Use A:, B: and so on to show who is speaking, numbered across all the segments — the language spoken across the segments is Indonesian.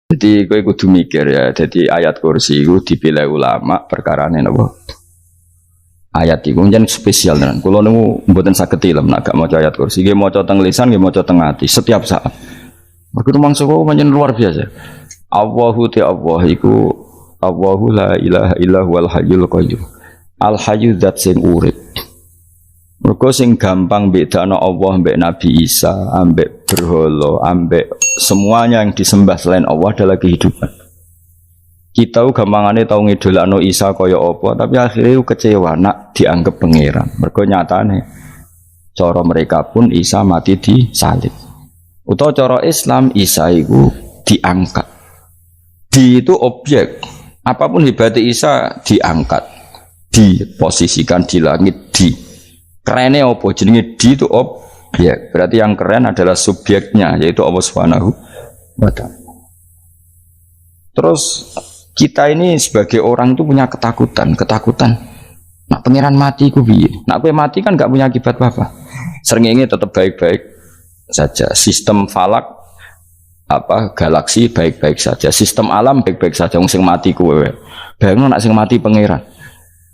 A: Jadi kowe kudu mikir ya. Jadi ayat kursi itu dipilih ulama perkarane napa? Ayat iku njen spesial tenan. Kula niku mboten saged ilem nek gak maca ayat kursi. Nggih maca teng lisan, nggih maca teng ati setiap saat. Mergo mangsa kok pancen luar biasa. Allahu ta Allah iku Allahu la ilaha illa huwal hayyul qayyum. Al hayyu zat sing urip. Mergo sing gampang bedakno Allah mbek Nabi Isa, ambek berhala, ambek semuanya yang disembah selain Allah adalah kehidupan. Kita gampangane tau ngidolakno Isa kaya apa, tapi akhirnya kecewa nak dianggap pangeran. Mergo nyatane cara mereka pun Isa mati disalib. Utawa cara Islam Isa iku diangkat. Di itu objek. Apapun hebatnya Isa diangkat, diposisikan di langit di. Kerennya apa? Jenenge di itu objek. Berarti yang keren adalah subjeknya, yaitu Allah Subhanahu wa ta'ala. Terus kita ini sebagai orang itu punya ketakutan. Nak pangeran mati ku piye? Nak kowe mati kan gak punya akibat apa-apa. Srengenge tetap baik-baik saja. Sistem falak galaksi baik-baik saja. Sistem alam baik-baik saja. Wong sing mati kowe. Bayangno nak sing mati pangeran.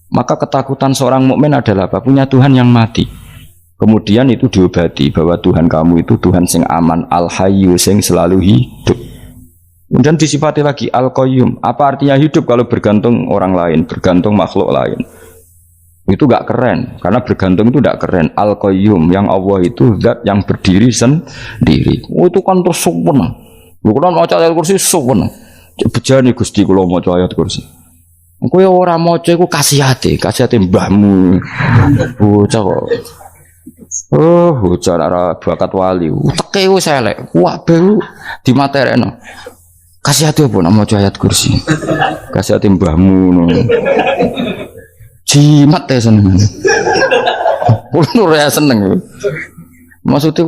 A: Maka ketakutan seorang mukmin adalah apa? Punya Tuhan yang mati. Kemudian itu diobati bahwa Tuhan kamu itu Tuhan sing aman, al-hayyu sing selalu hidup. Kemudian disifati lagi al-qayyum. Apa artinya hidup kalau bergantung orang lain, bergantung makhluk lain? Itu gak keren, karena bergantung itu gak keren. Al-qayyum, yang Allah itu zat yang berdiri sendiri. Oh, itu kan terus sempurna. Bukan mau ayat kursi sempurna. Bejane Gusti kula maca ayat kursi. Kowe ora maca iku kasihate mbahmu. Bocah kok. Oh, bocah ora bakat wali. Teke wis elek. Wah, baru dimaterekno. Kasihate apa nek maca ayat kursi? Kasihate mbahmu ngono. Jimat ya seneng. Kulo ora seneng. Maksudnya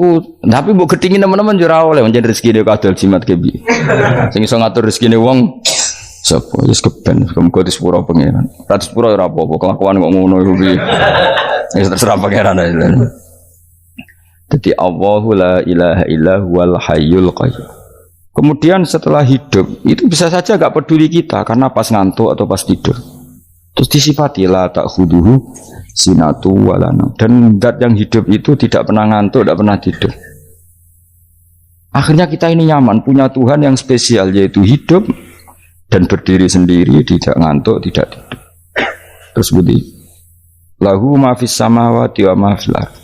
A: tapi mbok gedhingi teman-teman yo ora oleh pancen rezekine kadal jimat ke piye. Sing iso ngatur rezekine wong sapa wis keben muga disepuro pangeran. Ra disepuro ora apa-apa kelakuan kok ngono iku piye. Wis terserah pangeran ae. Jadi Allahu la ilaha illa huwal hayyul qayyum. Kemudian setelah hidup itu bisa saja gak peduli kita karena pas ngantuk atau pas tidur. Terus disifati la ta'khuduhu sinatu wala naum. Dan zat yang hidup itu tidak pernah ngantuk, tidak pernah tidur. Akhirnya kita ini nyaman punya Tuhan yang spesial yaitu hidup dan berdiri sendiri, tidak ngantuk, tidak tidur. Terus begini, lahu ma fis samawati wa ma fil ardh.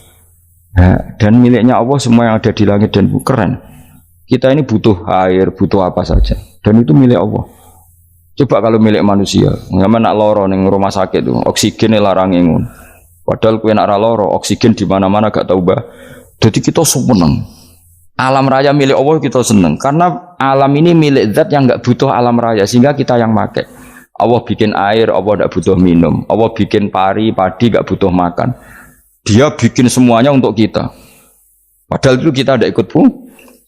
A: Dan miliknya Allah semua yang ada di langit dan bumi. Keren. Kita ini butuh air, butuh apa saja, dan itu milik Allah. Coba kalau milik manusia, nggak nak loro neng rumah sakit tuh, oksigennya larang ingun. Padahal kue nak loro, oksigen di mana-mana gak tahu bah. Jadi kita seneng. Alam raya milik Allah kita seneng karena alam ini milik zat yang nggak butuh alam raya sehingga kita yang pakai. Allah bikin air, Allah tidak butuh minum. Allah bikin padi nggak butuh makan. Dia bikin semuanya untuk kita. Padahal itu kita tidak ikut punya.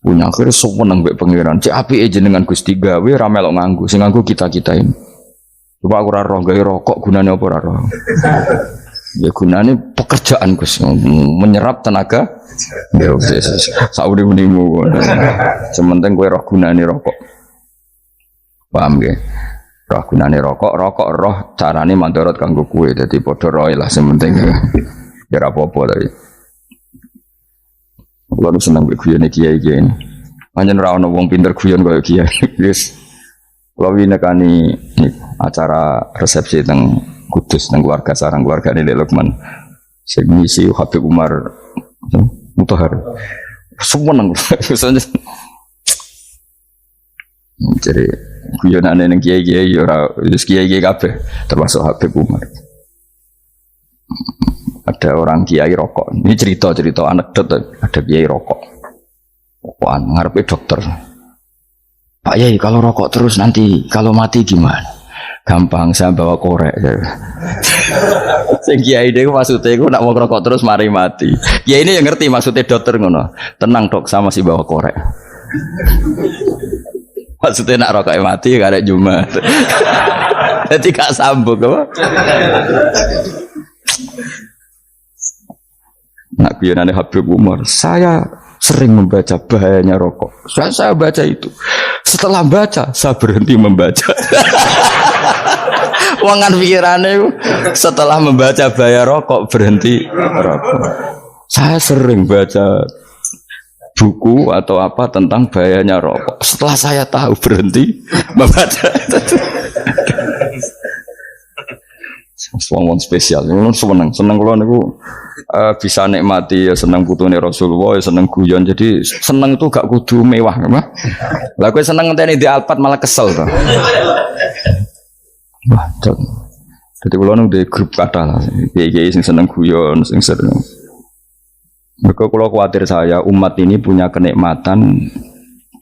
A: Akhirnya seneng mbek pangeran. Cek apike jenengan Gusti gawe ra melok nganggo. Sing nganggo kita-kita ini. Coba aku ora roh gawe rokok gunane apa ora roh. Ya gunane pekerjaan Gus menyerap tenaga. Ya wis sauri menimu. Sementing kowe roh gunane rokok. Paham nggih? Roh gunane rokok roh carane mandorot kanggo kowe. Dadi padha roe lah sementing. Ya ora apa-apa tapi. Kulo seneng mbek guyone kiai-kiai ini. Pancen ora ono wong pinter guyon kaya kiai. Wis kulo winekani acara resepsi teng Kudus teng keluarga sarang keluargane Lek Lukman. Sing ngisi Habib Umar Mutahar. Seneng. Jadi guyonane ning kiai-kiai ora wis kiai-kiai kabeh termasuk Habib Umar. Ada orang kiai rokok. Ini cerita anekdot. Ada kiai rokok. Rokokan ngarepe dokter. Pak Yai kalau rokok terus nanti kalau mati gimana? Gampang saya bawa korek. Sing kiai dhewe maksudnya iku nak mau rokok terus mari mati. Kiai ini yang ngerti maksudnya dokter ngono. Tenang dok, sama si bawa korek. Maksudnya nak rokok mati gak ada Jumat. Jadi gak sambung apa? Nak guyonane Habib Umar, saya sering membaca bahayanya rokok. Saya baca itu. Setelah baca, saya berhenti membaca. Wangan pikirannya setelah membaca bahaya rokok berhenti rokok. Saya sering baca buku atau apa tentang bahayanya rokok. Setelah saya tahu berhenti membaca. Wong spesial, seneng kalau niku bisa nikmati ya seneng putune Rasulullah, ya seneng guyon. Jadi seneng itu gak kudu mewah, mah. Lah kowe seneng ngenteni di Alphard malah kesel to. Wah, jadi kalau nung di grup kata lah, kiai sing seneng guyon, sing sering. Mereka kalau khawatir saya umat ini punya kenikmatan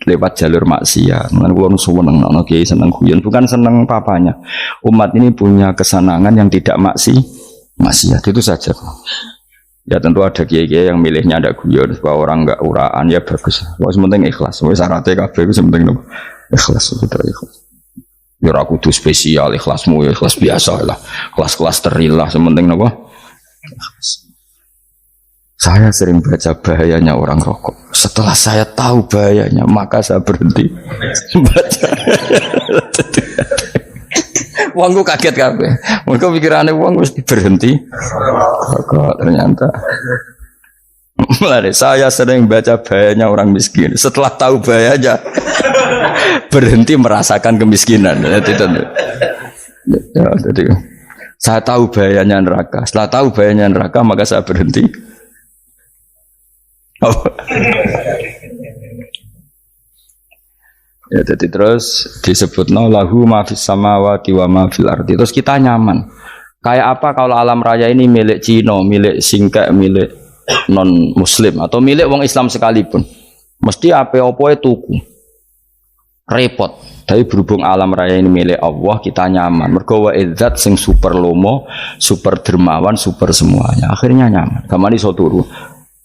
A: lewat jalur maksiat. Mulane kula seneng ana kiai seneng guyon, bukan seneng papanya. Umat ini punya kesenangan yang tidak maksiat. Itu saja. Ya tentu ada kiai-kiai yang milihnya ada guyon supaya orang enggak uraan ya bagus. Wis penting ikhlas. Wis syaratnya kabeh iku penting ikhlas, sudah ikhlas. Ya ora kudu spesial ikhlasmu ya ikhlas biasa lah. Kelas-kelas terilah sementing napa? Saya sering baca bahayanya orang rokok. Setelah saya tahu bahayanya, maka saya berhenti baca. Wongku kaget kabeh. Mereka pikirannya wong mesti berhenti rokok ternyata. Mulai saya sering baca bahayanya orang miskin. Setelah tahu bahayanya, berhenti merasakan kemiskinan. Jadi, saya tahu bahayanya neraka. Setelah tahu bahayanya neraka, maka saya berhenti. Ya, jadi terus disebut lahu ma fis samawati wa ma fil ardi. Terus kita nyaman. Kayak apa kalau alam raya ini milik Cina, milik Singkek, milik non Muslim atau milik wong Islam sekalipun. Mesti apa-apa tuku. Repot. Tapi berhubung alam raya ini milik Allah, kita nyaman. Mergo wa izzat sing super lomo, super dermawan, super semuanya. Akhirnya nyaman. Gamane iso turu.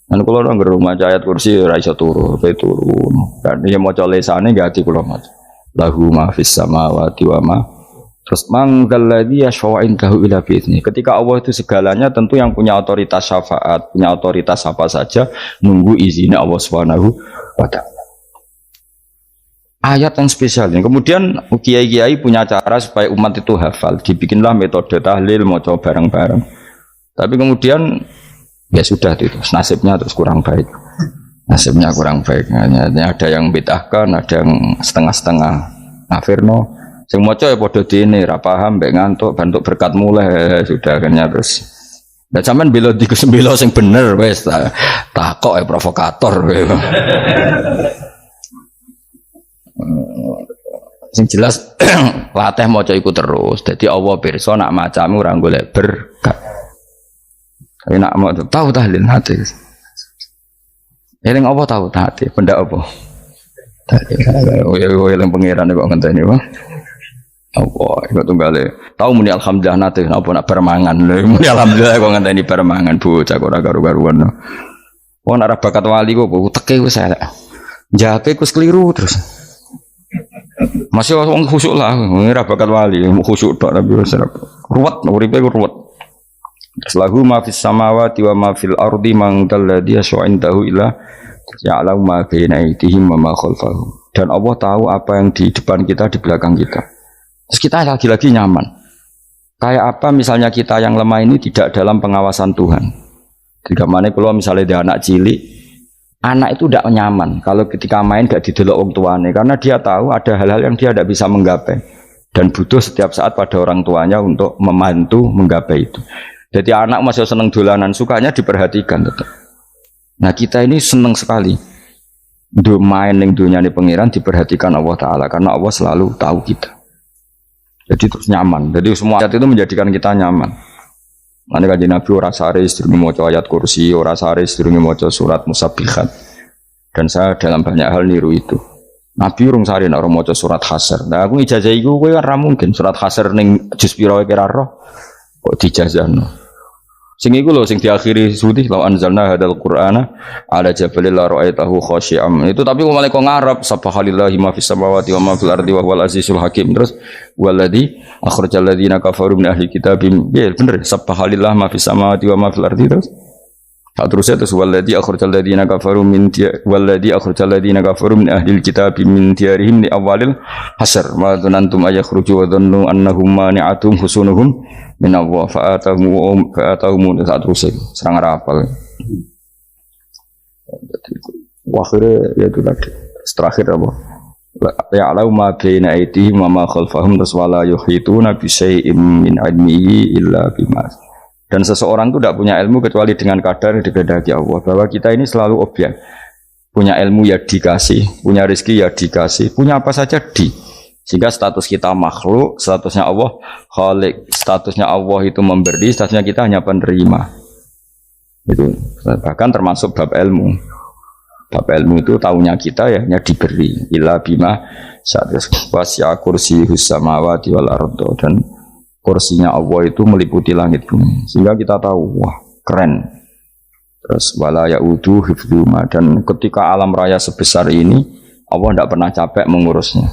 A: Kan kula nang rumah ayat kursi ora iso turu, pe turu. Kan ya maca lesane gati kula maca. Lahu ma fis samawati wa ma. Terus manggalladzi yashfa'u indahu ila bi'izni. Ketika Allah itu segalanya, tentu yang punya otoritas syafaat, punya otoritas apa saja nunggu izinnya Allah Subhanahu wa taala. Ayat yang spesial ini. Kemudian kiai-kiai punya cara supaya umat itu hafal. Dibikinlah metode tahlil maca bareng-bareng. Tapi kemudian ya sudah itu nasibnya terus kurang baik. Nasibnya kurang baik. Hanya ada yang bid'ahkan, ada yang setengah-setengah ngafirno. Sing maca ya padha dene ra paham mbek ngantuk bantuk berkat mulai sudah akhirnya terus. Lah sampean bela dikesembelo sing bener wis takok ya provokator. Sing jelas latih maca iku terus. Dadi Allah pirsa nak macamu ora golek berkat. Tapi nak mau tahu tahlil hati. Eling apa tahu hati? Benda apa? Eling pangeran kok ngenteni wae. Allah iku tunggale. Tahu muni alhamdulillah nate apa nak permangan. Muni alhamdulillah kok ngenteni permangan bocah kok ora karu-karuan. Wong ora bakat wali kok teke wis elek. Jake wis keliru terus. Masih wong khusuk lah, ora bakat wali, khusuk tok tapi wis ruwet, uripe ruwet. Lahu ma fis samawati wa ma fil ardi man dalladhi yash'indahu ila ya'lamu ma baina aydihim wa ma khalfahum. Dan Allah tahu apa yang di depan kita, di belakang kita. Terus kita lagi-lagi nyaman. Kayak apa misalnya kita yang lemah ini tidak dalam pengawasan Tuhan. Jika mana kalau misalnya dia anak cilik, anak itu tidak nyaman kalau ketika main gak didelok orang tuanya, karena dia tahu ada hal-hal yang dia tidak bisa menggapai dan butuh setiap saat pada orang tuanya untuk membantu menggapai itu. Jadi anak masih seneng dolanan, sukanya diperhatikan tetap. Nah kita ini seneng sekali main ning dunia ini pengiran diperhatikan Allah Ta'ala, karena Allah selalu tahu kita. Jadi terus nyaman. Jadi semua ayat itu menjadikan kita nyaman. Nanti kajian Nabi ora sare sedurunge maca ayat kursi, ora sare sedurunge maca surat Musabbihat. Dan saya dalam banyak hal niru itu. Nabi urung sare nek ora maca surat Hasyr. Nah aku ijazah iku kowe kan ra mungkin surat Hasyr ning juz pira kira roh kok dijazahno. Sing iku lho sing diakhiri sudi law anzalna hadal qur'ana ala jabalil la ra'aitahu khashi'am. Itu tapi malah kok ngarep subhanallahi ma fis samawati wa ma fil ardi wa huwal azizul hakim. Terus waladzi akhrajal ladzina kafaru min ahli kitab. Ya bener subhanallahi ma fis samawati wa ma fil ardi terus. Saat terusnya terus walladzi akhrajal ladzina kafaru min walladzi akhrajal ladzina kafaru min ahlil kitabi min diyarihim li awwalil hasr ma dzanantum ayakhruju wa dhannu annahum mani'atum husunuhum min Allah fa'atahum saat terusnya serang rapal. Akhirnya ya itu tadi terakhir apa? Ya'lamu ma baina aydihim wa ma khalfahum wala yuhituna bi syai'in min 'ilmihi illa bima. Dan seseorang itu tidak punya ilmu kecuali dengan kadar yang dikehendaki Allah. Bahwa kita ini selalu objek. Punya ilmu ya dikasih, punya rezeki ya dikasih, punya apa saja di. Sehingga status kita makhluk, statusnya Allah khalik, statusnya Allah itu memberi, statusnya kita hanya penerima. Itu bahkan termasuk bab ilmu. Bab ilmu itu tahunya kita ya hanya diberi. Illa bima satus wasya kursiyus samawati wal ardo, dan kursinya Allah itu meliputi langit bumi, sehingga kita tahu wah keren. Terus wala yaudu hifdzuma, dan ketika alam raya sebesar ini Allah tidak pernah capek mengurusnya.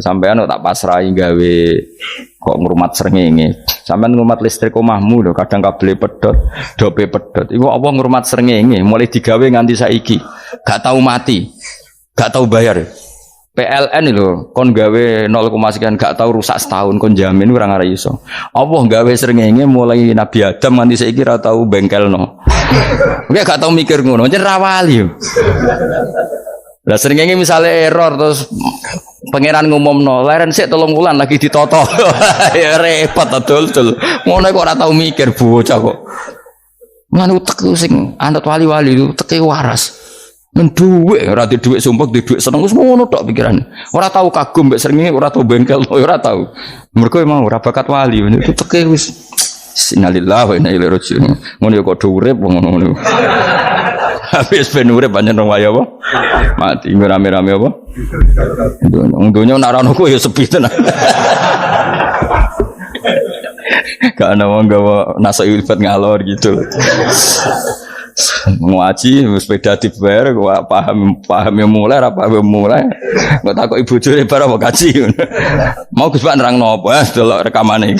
A: Sampean tak pasrahi gawe kok ngrumat srengenge. Sampean ngrumat listrik omahmu lho, kadang kabel pedhot, dope pedhot. Iku Allah ngrumat srengenge mulai digawe nganti saiki. Gak tahu mati. Gak tahu bayar. PLN itu kon gawe 0, sekian gak tahu rusak setahun kon jamin ora ngara iso. Allah gawe srengenge mulai Nabi Adam nganti saiki ora tahu bengkelno. Oke gak tahu mikir ngono, jen ra wali yo. Lah srengenge misale error terus pangeran ngumumno, leren sik 3 wulan lagi ditoto. Ya repot dol-dol. Ngono kok ora tahu mikir bocah kok. Ngono utek sing anut wali-wali itu teke waras. Menduwe ora di dhuwit sumpek, di dhuwit seneng wis ngono tok pikirane. Ora tau kagum mbek srengenge, ora tau bengkel, ora tau. Mergo emang ora bakat wali, itu teke wis innalillahi wa inna ilaihi raji'un. Ngono ya kok urip ngono. Habis ben urip pancen waya apa? Mati rame-rame apa? Untunya nek ora ono ku ya sepi tenan. Gak ana wong gawa nasa ilfat ngalor gitu. Ngaji sepeda dibayar kok paham yang mulai apa yang mulai kok takut ibu juri bar apa kaji mau Gus Pak nerangno apa delok rekamane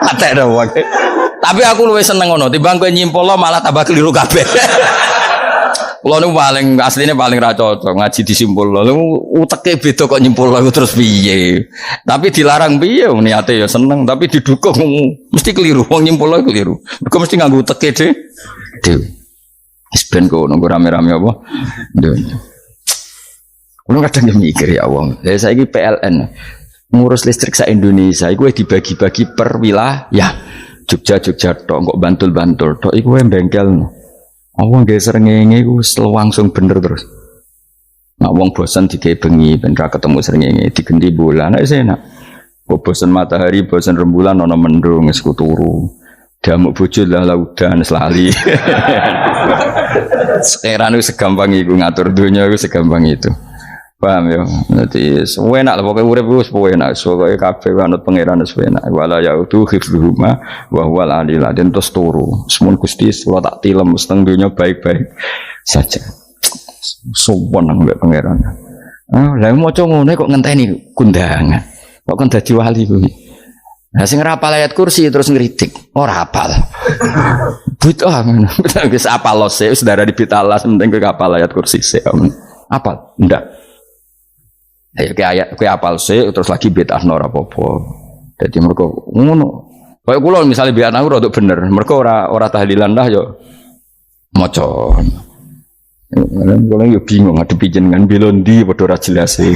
A: atek dong tapi aku luwih seneng ngono timbang kowe nyimpul malah tambah keliru kabeh. Kulo niku paling asline paling ra cocok ngaji disimpul lho uteke beda kok nyimpul lho terus piye. Tapi dilarang piye niate ya seneng tapi didukung mesti keliru wong nyimpul lho keliru. Mergo mesti nganggo uteke dhewe. Wis ben kok nunggu rame-rame apa. Kulo kadang mikir ya wong. Lah saiki PLN ngurus listrik sa Indonesia iku dibagi-bagi per wilayah. Jogja tok kok Bantul tok iku bengkel. Wong nggih srengenge iku langsung bener terus. Nek wong bosan digawe bengi ben ra ketemu srengenge digenti bola. Nek enak. Kok bosan matahari, bosan rembulan ana mendung wis turu. Damuk bojo lah laudan selali. Sekarang itu segampang iku ngatur dunia itu segampang itu. Paham ya? Nanti enak lah pokoknya urip wis enak. Pokoke kabeh anut pangeran wis enak. Wala yautu hifdzuhuma wa huwal aliyul azim terus turu. Semun Gusti kula tak tilem seteng dunya baik-baik saja. Sowan nang mbek pangeran. Lah maca ngene kok ngenteni kundangan. Kok kan dadi wali kuwi. Lah sing rapal ayat kursi terus ngritik. Ora hafal. Butuh ngono. Wis apal lose wis darah dibitalas penting kowe hafal ayat kursi sik. Apal? Ndak. Ayo ke ayat ke apal sih terus lagi bid'ah ora apa-apa. Dadi mergo ngono. Kaya kula misale bid'ah ora untuk bener, mergo ora tahlilan dah yo maca. Kula yo bingung ngadepi jenengan belondi padha ora jelas e.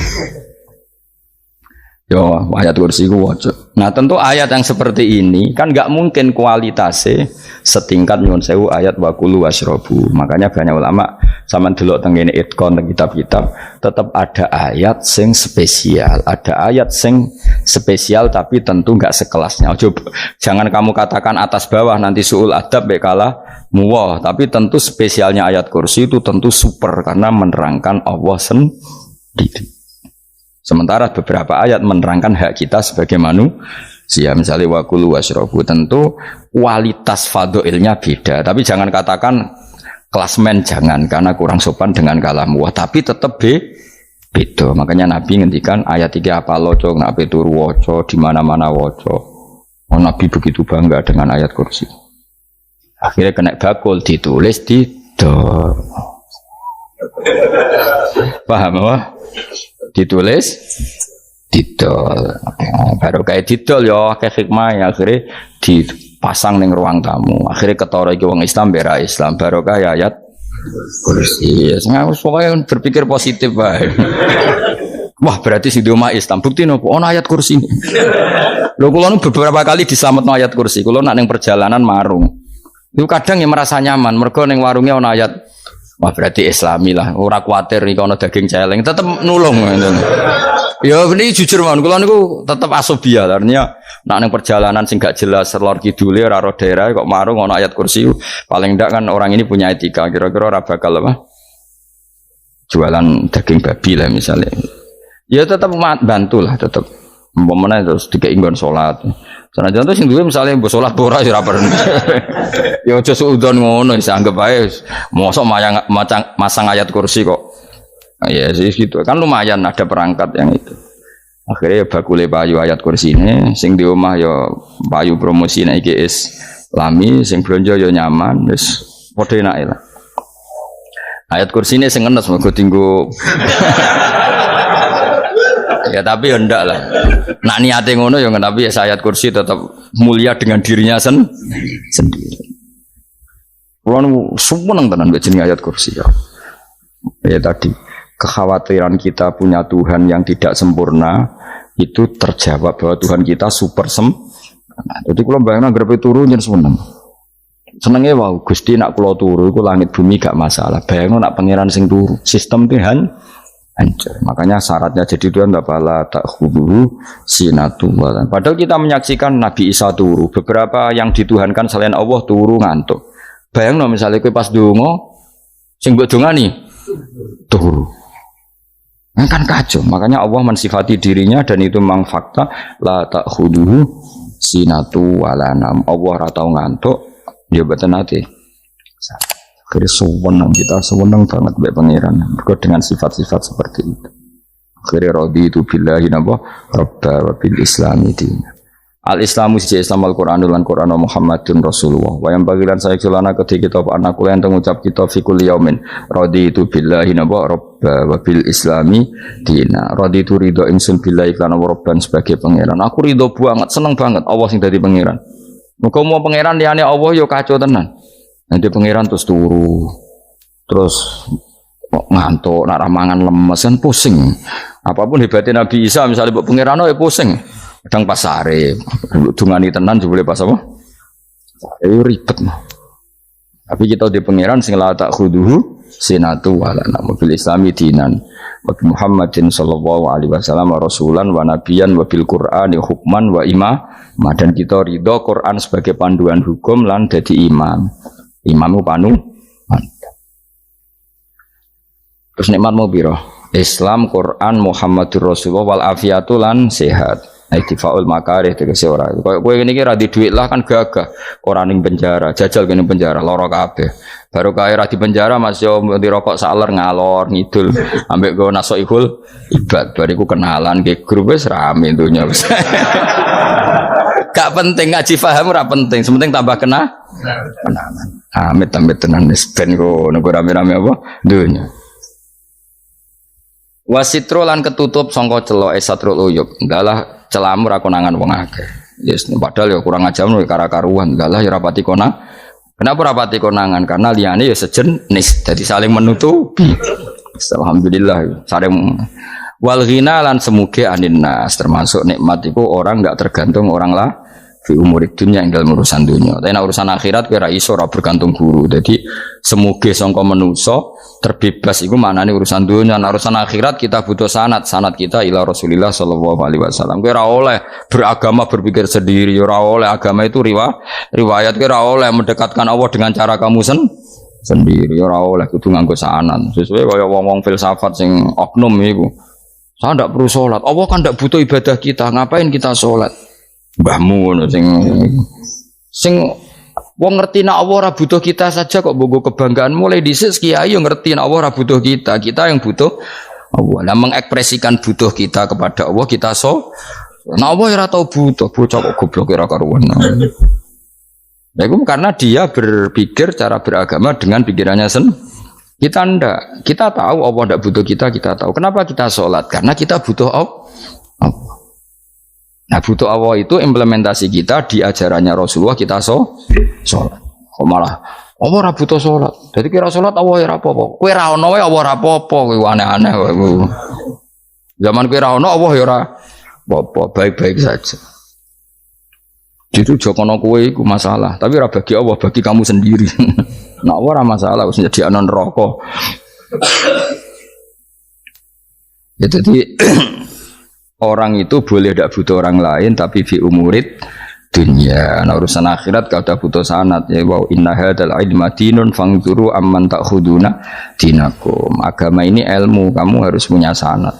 A: Yo ayat kursi ku waca. Nah tentu ayat yang seperti ini kan enggak mungkin kualitasnya setingkat nyuwun sewu ayat wa kulu wasrobu. Makanya banyak ulama sampean delok teng ngene itqon teng kitab-kitab tetap ada ayat sing spesial, ada ayat sing spesial tapi tentu enggak sekelasnya. Jangan kamu katakan atas bawah nanti suul adab bekala muwah, tapi tentu spesialnya ayat kursi itu tentu super karena menerangkan Allah sendiri. Sementara beberapa ayat menerangkan hak kita sebagai manusia, misalnya wa kulu washrabu, tentu kualitas fadhilnya beda. Tapi jangan katakan klasmen, jangan, karena kurang sopan dengan kalam wah, tapi tetap beda. Makanya Nabi ngendikan ayat 3 apa loco, nabi turu waca di mana-mana waca. Oh, Nabi begitu bangga dengan ayat kursi. Akhirnya kena bakul ditulis didol. Paham apa? Ditulis didol. Baru kayak didol ya kayak hikmah ya akhirnya dipasang ning ruang tamu. Akhirnya ketara iki wong Islam bera Islam baru kayak ayat kursi. Ya pokoknya berpikir positif bae. Wah berarti si Doma Islam bukti nopo ono ayat kursi. Lho kula nu beberapa kali diselametno ayat kursi. Kula nak ning perjalanan marung. Itu kadang yang merasa nyaman mergo ning warungnya ono ayat. Wah berarti Islami lah. Ora kuwatir iki ono daging celeng, tetep nulung. Ya ini jujur mawon kula niku tetep asobia. Artinya nak ning perjalanan sing gak jelas lor kidule ora ro daerah kok marung ono ayat kursi. Paling ndak kan orang ini punya etika. Kira-kira ora bakal apa? Jualan daging babi lah misalnya. Ya tetap bantu lah tetap umpamane terus dikek nggon salat. Senajan to sing duwe misale mbok salat ora ya ora perlu. Ya aja suudon ngono wis anggap ae mosok masang ayat kursi kok. Ya sih gitu kan lumayan ada perangkat yang itu. Akhirnya ya bakule payu ayat kursi ini sing di omah ya payu promosi nek iki Islami sing blonjo ya nyaman wis padha enake lah. Ayat kursi ini sing ngenes mergo dinggo ya tapi ya ndak lah. Nak niate ngono ya tapi ya ayat kursi tetap mulia dengan dirinya sendiri. Kulo seneng tenan mbek jeneng ayat kursi ya. Ya tadi kekhawatiran kita punya Tuhan yang tidak sempurna itu terjawab bahwa Tuhan kita super sempurna. Jadi kulo bayangno grepe turu yen seneng. Senenge wow Gusti nak kulo turu iku langit bumi gak masalah. Bayangno nak pangeran sing turu, sistem Tuhan hancur. Makanya syaratnya jadi Tuhan bala tak khudu sinatu walan. Padahal kita menyaksikan Nabi Isa turu. Beberapa yang dituhankan selain Allah turu ngantuk. Bayangno misalnya kowe pas donga sing mbok dongani turu. Kan kacau. Makanya Allah mensifati dirinya dan itu memang fakta la tak khudu sinatu walanam. Allah ora tau ngantuk, dia boten ate. Akhirnya sewenang kita sewenang banget baik pangeran dengan sifat-sifat seperti itu. Akhirnya raditu billahi nabah rabba wa bil islami dina. Al-Islamu siji Islam Al-Qur'anul lan Qur'an Muhammadun Rasulullah. Wa yang bagilan saya kelana ketika kita anak kula yang mengucap kita fi kulli yaumin raditu billahi nabah rabba wa bil islami dina. Raditu ridho ingsun billahi lan rabban sebagai pangeran. Aku ridho banget, seneng banget Allah sing dadi pangeran. Muga mau pangeran liyane Allah yo kacau tenan. Nanti pangeran terus turu, terus ngantuk, nak ramangan lemes kan pusing. Apapun hebatnya Nabi Isa, misalnya buat pangeran ya pusing. Kadang pas sare, dungani tenan juga boleh pas apa? Ribet mah. Tapi kita di pangeran sing la tak khuduhu sinatu wala mobil Islami dinan. Wa Muhammadin sallallahu alaihi wasallam rasulan wa nabiyan wa bil Qur'ani hukman wa imam. Dan kita ridho Quran sebagai panduan hukum lan dadi imam. Imamu panu. Terus nikmatmu piro? Islam, Quran, Muhammadur Rasulullah wal afiatu lan sehat. Iktifaul makarih tegese ora. Kowe ngene iki ra di dhuwit lah kan gagah. Ora ning penjara, jajal kene penjara lara kabeh. Baru kae ra di penjara Mas yo dirokok saler ngalor ngidul ambek go nasoihul ibad. Bariku kenalan ke grup wis rame donya wis. Gak penting ngaji paham ora penting, sementing tambah kenalan. Amit-amit tenan wis ben kok nego rame-rame apa donya. Wasitro lan ketutup sangka celok satrul uyub. Ndalah celamu ra konangan wong akeh. Yes, padahal ya kurang ajar kara-karuan. Ndalah ya rapati konang. Kenapa rapati konangan? Karena liyane ya sejenis, jadi saling menutupi. Alhamdulillah saling wal ghina lan semuge aninnas termasuk nikmat itu orang enggak tergantung orang lah fi umurid dunya ing dalam urusan dunia. Tapi nek urusan akhirat kowe ra iso ora bergantung guru. Jadi semuge sangka manusa terbebas iku maknane urusan dunia. Nek urusan akhirat kita butuh sanad kita ila Rasulillah sallallahu alaihi wasallam. Kowe ora oleh beragama berpikir sendiri, ora oleh agama itu riwayat kowe ora oleh mendekatkan Allah dengan cara kamu sendiri, ora oleh kudu nganggo sanad. Sesuai kaya wong-wong filsafat sing oknum iku. Saya tidak perlu sholat. Allah kan tidak butuh ibadah kita. Ngapain kita sholat? Mbahmu sing wong ngerti nak Allah ora butuh kita saja kok bogo kebanggaan mulai dhisik kiai yo ngerti nak Allah ora butuh kita. Kita yang butuh Allah. Nah mengekspresikan butuh kita kepada Allah kita Nah Allah ora tau butuh. Bocah kok goblok ora karuan. Ya, itu karena dia berpikir cara beragama dengan pikirannya kita ndak. Kita tahu Allah ndak butuh kita tahu. Kenapa kita sholat? Karena kita butuh Allah. Nah, butuh Allah itu implementasi kita di ajarannya Rasulullah kita sholat. Kok malah Allah ora butuh sholat. Jadi kira sholat Allah ya ora apa-apa. Kowe ra ono wae Allah ora apa-apa, kowe aneh-aneh kowe. Zaman kowe ra ono Allah ya ora apa-apa, baik-baik saja. Itu jokono kowe iku masalah, tapi ora bagi Allah, bagi kamu sendiri. Nah, ora masalah wis nyediakno neraka. Ya jadi orang itu boleh tidak butuh orang lain, tapi fi umurid dunia. Nah, urusan akhirat kau tak butuh sanad. Ya wa inna hadzal ilma dinun fangzuru amman ta'khuduna dinakum. Agama ini ilmu, kamu harus punya sanad.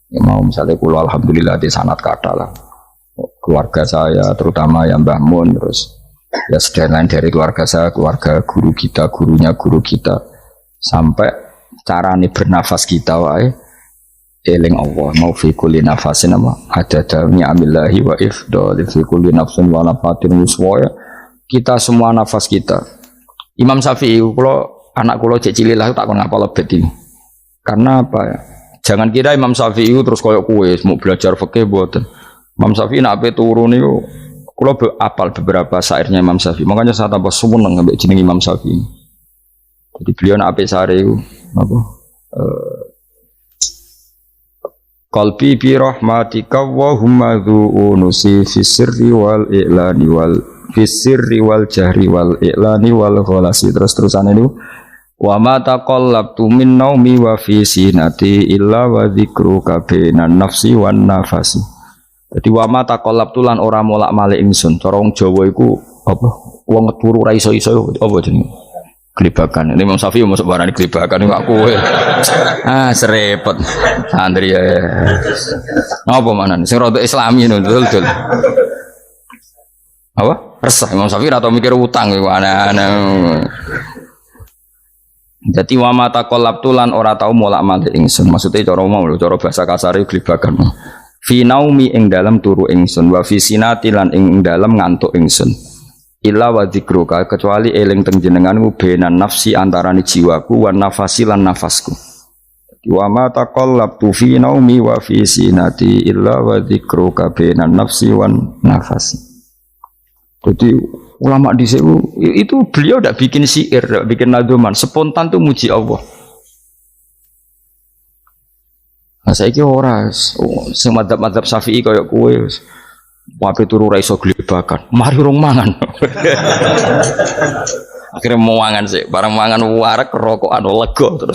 A: Ya mau misalnya kula alhamdulillah di sanad kata lah. Keluarga saya terutama yang Mbah Mun, terus ya sedain dari keluarga saya, keluarga guru kita, gurunya guru kita, sampai carane bernafas kita wae eling Allah mau fi kulli nafasin ada dalnya amillahi wa ifdal fi kulli nafsin wa nafatin muswaya. Kita semua nafas kita. Imam Syafi'i kalau anak kula cek cilik lah tak kon ngapal lebet iki. Karena apa ya? Jangan kira Imam Syafi'i terus koyo kowe mau belajar fikih mboten. Imam Syafi'i nak ape turu niku kula apal beberapa syairnya Imam Syafi'i. Makanya saya tambah seneng ambek jeneng Imam Syafi'i. Jadi beliau nak ape sare iku apa? Qalbi bi rahmatika wa humma dzu'unusi fi sirri wal i'lani wal fi sirri wal jahri wal i'lani wal khalasi. Terus-terusan itu wa ma taqallabtu min naumi wa fi sinati illa wa dzikruka bainan nafsi wan nafasi. Jadi wa ma taqallabtu lan ora molak-malik ingsun. Cara wong Jawa iku apa? Wong turu ra iso-iso apa jenenge? Kelibakan. Ini Imam Syafi'i masuk barang kelibakan ini aku. Serepet. Santri ya. Apa mana? Sing rada Islami betul. Apa? Resah Imam Syafi'i atau mikir utang iku aneh-aneh. Jadi wa mata qallabtu lan ora tau molak-malik ingsun. Maksudnya cara mau cara bahasa kasare kelibakan. Fi naumi ing dalam turu ingsun wa fi sinati lan ing dalam ngantuk ingsun. Illa wa dzikruka kecuali eling teng jenenganmu benan nafsi antarane jiwaku wan nafasi lan nafasku. Wa ma taqallabtu fi naumi wa fi sinati illa wa dzikruka benan nafsi wan nafasi. Jadi ulama di itu beliau tidak bikin syair, tidak bikin nadoman, spontan tuh muji Allah. Nah, saya kira orang semadzab Syafi'i kayak kue. Wape turu ra iso glebakan, mari rong mangan. Akhirnya mau mangan sih, barang mangan warak rokokan lega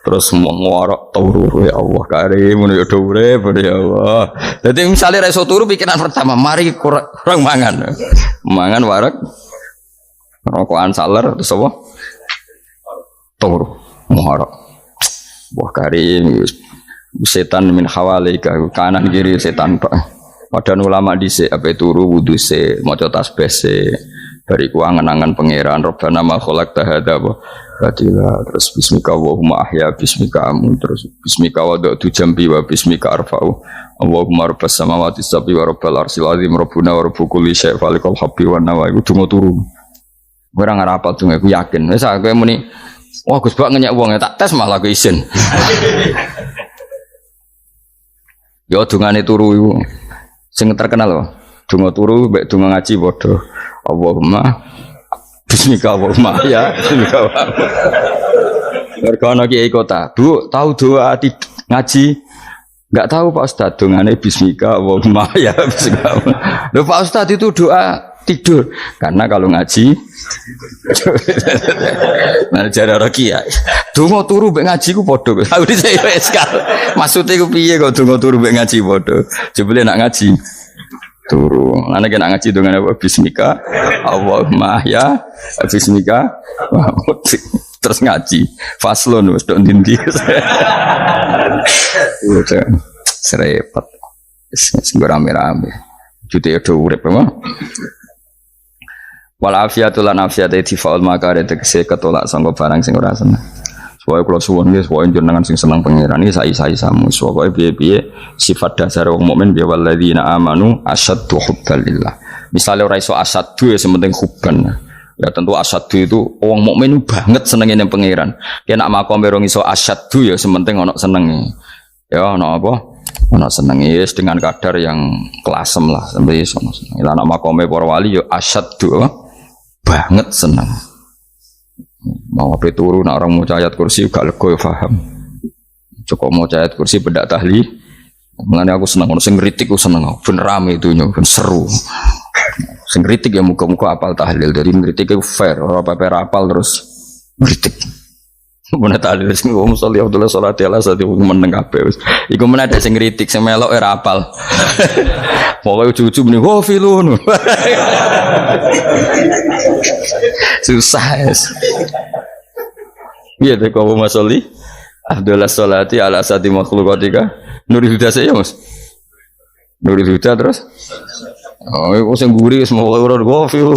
A: terus mau ngorok turu ya Allah karim ya urip ya Allah. Jadi misalnya ra iso turu pikiran pertama, mari kurang mangan. Mangan warak rokokan saler terus apa? Turu ngorok. Wah karim setan min hawalika kanan kiri setan Pak. Padahal ulama dhisik ape turu wudu se maca tasbih se bariku angen-angen pangeran Rabbana ma khalaqta hadza batila terus bismika Allahumma ahya bismika amun terus bismika wada'tu jambi wa bismika arfa'u Allahumma rabbas samawati sab'i wa rabbal arsyil azim rabbuna wa rabbu kulli syai' falikal habbi wan nawa iku donga turu ora ngarapal donga aku yakin wis aku muni wah Gus Bak ngenyek wong tak tes malah aku isin yo dungane turu iku sing terkenal loh, donga turu, mbek donga ngaji padha. Allahumma bismika Allahumma ya bismika. Mergo ana kiai kota, Bu, tahu doa ngaji? Enggak tahu Pak Ustaz, dongane bismika Allahumma ya bismika. Loh Pak Ustaz itu doa tidur karena kalau ngaji nah jare ora kiai. Donga turu mbek ngaji ku padha. Aku dhisik wis maksude ku piye kok donga turu mbek ngaji padha. Jebule nak ngaji turu. Lah nek nak ngaji dongane apa bismika Allahumma ya bismika terus ngaji faslon wis tok ndi-ndi. Serepet. Wis rame-rame. Jute do urip apa? Wal afiatul lan afiat tifaul makare tegese ketolak sangka barang sing ora seneng. Supaya kula suwun nggih supaya jenengan sing seneng pangeran iki sai-sai samu supaya piye-piye sifat dasar wong mukmin ya walladzina amanu asyaddu hubbalillah. Misalnya ora iso asadu ya sementing huban. Ya tentu asadu itu wong mukmin banget senengin yang pangeran. Kena makome rong iso asadu ya sementing ono senenge. Ya ono apa? Ono senenge yes, dengan kadar yang kelasem lah sampai iso. Lah nek makome para wali ya asadu banget seneng. Mau apa turu nak orang mau ayat kursi gak lego ya paham. Cukup mau ayat kursi bedak tahli. Mulane aku seneng ono sing ngritik aku seneng. Ben rame itu ben seru. Sing kritik ya muka-muka apal tahlil dari kritik itu fair, ora apa-apa apal terus kritik. Mun tahlil sing wong sholli Abdullah salat ala sate meneng kabeh wis. Iku men ada sing kritik sing melok ora apal. Pokoke cucu muni wo filun. Susah es. Iya deh kau masoli Abdullah salati ala sati makhluqatika Nurul Huda saya Mas. Nurul Huda terus oh, aku sing guri semua orang gofil.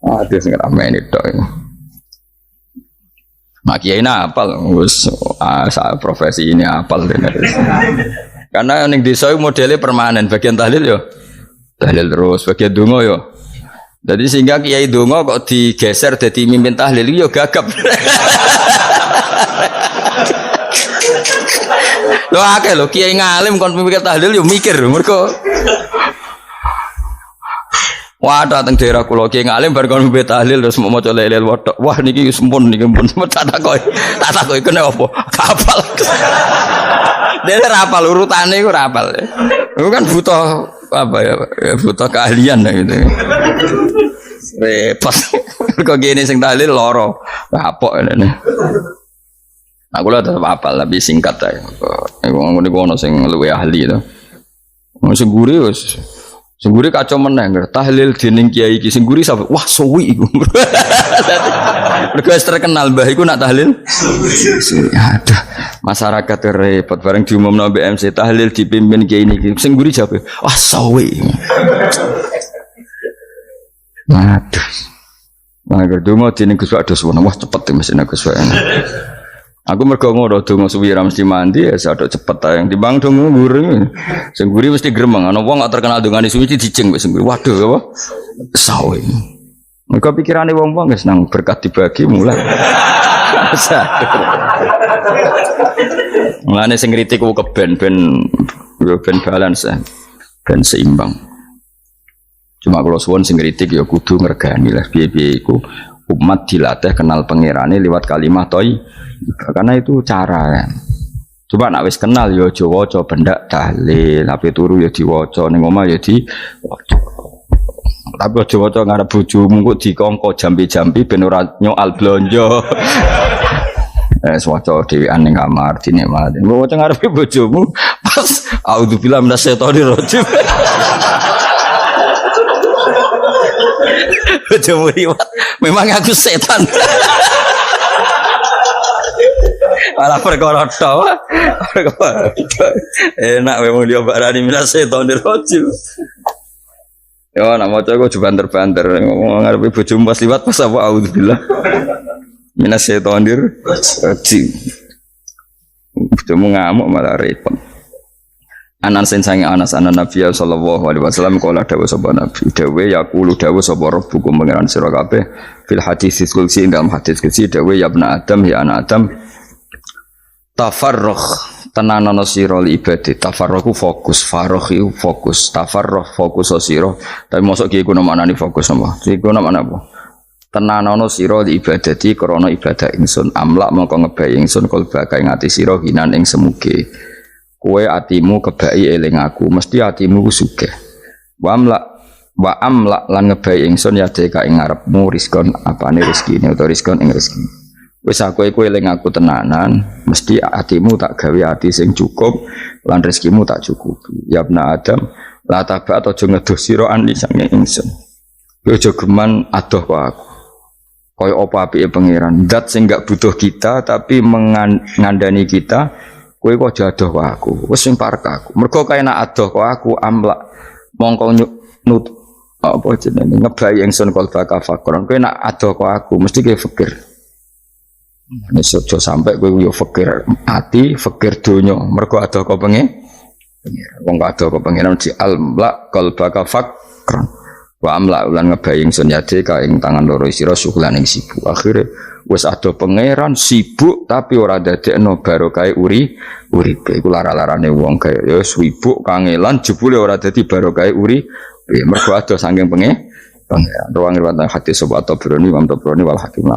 A: Ada sing ramai ini tok. Mak kiai apal, wis profesi ini apal dene. Karena ning desa modelnya permanen, bagian tahlil yo. Tahlil terus, bagian donga yo. Jadi sehingga kiai donga kok digeser dadi mimpin tahlil yo gagap. Lho akeh lho kiai ngalim kon mikir tahlil yo mikir mergo wah dateng daerah kula kiai ngalim bar kon mikir tahlil terus mau maca lelel wedok wah niki wis mumpun niki mumpun tak takoki kene apa kapal dene rapal urutane iku rapal iku kan butuh apa ya butuh keahlian gitu repot kok gini sing tahlil loro kapok ngene. Aku lah tetap apal lebih singkat aja. Ngomong ini kono sing luwe ahli itu. Sing guri kacau meneng. Tahlil dening kiai iki sing guri sampe wah suwi iku. Mergo terkenal mbah iku nak tahlil. Aduh, masyarakat repot bareng diumumno BMC tahlil dipimpin kiai niki. Sing guri jawab, wah suwi. Aduh. Mager donga dening Gus Wados wah cepet mesin Gus Wados. Aku mergo ngono donga suwi ra mesti mandi ya sadok cepet ta yang timbang donga nguri. Sing nguri mesti gremeng ana wong gak terkenal dongane suwi dijeng wis nguri. Waduh apa? Sawe. Mergo pikirane wong-wong wis nang berkat dibagi mulai. Mulane sing kritik ku keben ben balance ya. Ben seimbang. Cuma kalau suwon sing kritik ya kudu ngergani lah piye-piye iku umat dilatih kenal pangerane lewat kalimat toy. Karena itu cara kan. Coba nak wis kenal yo aja waca bendak tahlil, ape turu yo diwaca ning omah yo diwaca. Tapi aja waca ngarep bojomu kok dikongko jambi-jambi ben ora nyoal blonjo. Waca dhewean ning kamar dinikmati. Mbok waca ngarepe bojomu pas auzubillahi minasyaitonir rajim. Bojomu riwat, memang aku setan. Malah perkara tok. Enak memang dia barani minasyaitonir rajim. Yo nak maca kok banter-banter ngomong ngarepe bojomu pas liwat pas apa auzubillah. Minasyaitonir rajim. Bojomu ngamuk malah repot. Anas sange Anas anan Nabi sallallahu alaihi wasallam kala dawuh sapa Nabi dawuh yaqulu dawuh sapa rabbukum pangeran sira kabeh fil hadis qudsi dalam hadis qudsi dawuh ya ibnu Adam ya anak Adam tafarrugh tenanono sira li ibadah tafarrugh fokus faragh fokus tafarrugh fokus sira tapi mosok ki iku maknane fokus apa iku maknane apa tenanono sira li ibadati krana ibadah ingsun amlak mongko ngebayi ingsun kalba kae ngati sira hinan ing semuge kowe atimu kebaki eling aku mesti atimu sugih wa amlak lan ngebayi ingsun ya deka ing ngarepmu rizkon apane rezekine utawa rizkon ing rezeki wis aku eling aku tenanan mesti atimu tak gawe ati sing cukup lan rezekimu tak cukupi ya ibnu Adam la taba aja ngedoh sira ani sange ingsun kowe aja geman adoh kok aku kaya apa apike pangeran zat sing gak butuh kita tapi mengandani kita kowe kok adoh kok aku wis sing parek aku mergo kae nek adoh kok aku amlak mongko nut apa jenenge ngebayi ingsun kalba kafakron kowe nek adoh kok aku mesti kowe fikir nek sojo sampai kowe yo fikir ati fikir donya mergo adoh kok pengiran. Wong kado ke pengiran di almla qalbaka fakran. Wa amla ulan ngebaying sun yadika ing tangan loro sira syukulan ing sibuk. Akhire wis ado pangeran sibuk tapi ora dadekno barokah uripe. Iku lara-larane wong kaya ya sibuk kangelan jebule ora dadi barokah uripe. Mergo ado saking pangeran. Ruang riwayat hadis sobat Tabrani, Imam Tabrani wal Hakim.